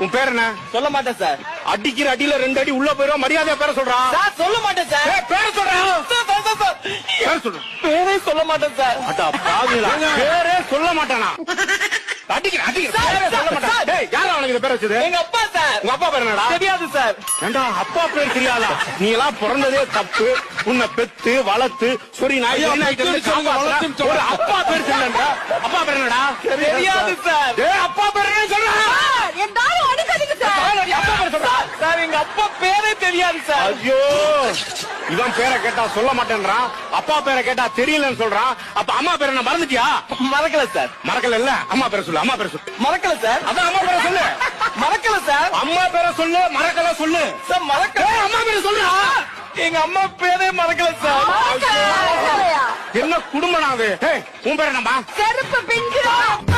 உன் பேர் என்ன? சொல்ல மாட்டேன் சார். அடிக்கிற அடியில 2 அடி உள்ள போயிரும். மரியாதையா பேர சொல்றான். சார் சொல்ல மாட்டேன் சார். பேர சொல்றான். பேர் சொல்ற. பேரே சொல்ல மாட்டேன் சார். அடா பாவிகளா, பேரே சொல்ல மாட்டானா? அடிக்கிற பேரே சொல்ல மாட்டான். டேய், யாரா அவனுக்கு இந்த பேர் வச்சது? எங்க அப்பா சார். உங்க அப்பா பேர் என்னடா? தெரியாது சார். ஏண்டா அப்பா பேர் தெரியாதா? நீ எல்லாம் பிறந்ததே தப்பு. உன்னை பெத்து வளர்த்து சொரி நாய் ஒரு அப்பா பேர் சொல்லா. அப்பா பேர் என்னடா? தெரியாது சார். அப்பா பேர் என்ன சொல்றா? அப்பா பேர் சொல்றா. சார் எங்க அப்பா பேரே தெரியாது சார். ஐயோ, இவன் பேரை கேட்டா சொல்ல மாட்டேன்றான், அப்பா பேரை கேட்டா தெரியலன்னு சொல்றான். அப்ப அம்மா பேரை என்ன மறந்துட்டியா? மறக்கல சார். மறக்கல இல்ல, அம்மா பேரை சொல்லு. அம்மா பேரை சொல்லு. மறக்கல சார். அதான் அம்மா பேரை சொல்லு. மறக்கல சார். அம்மா பேரை சொல்லு. மறக்கல சொல்லு சார். மறக்கல. அம்மா பேரை சொல்றா. எங்க அம்மா பேரே மறக்கல சார். என்ன குடும்பம் அது? உன் பேர் என்னம்மா? செருப்பு பிஞ்சிரும்.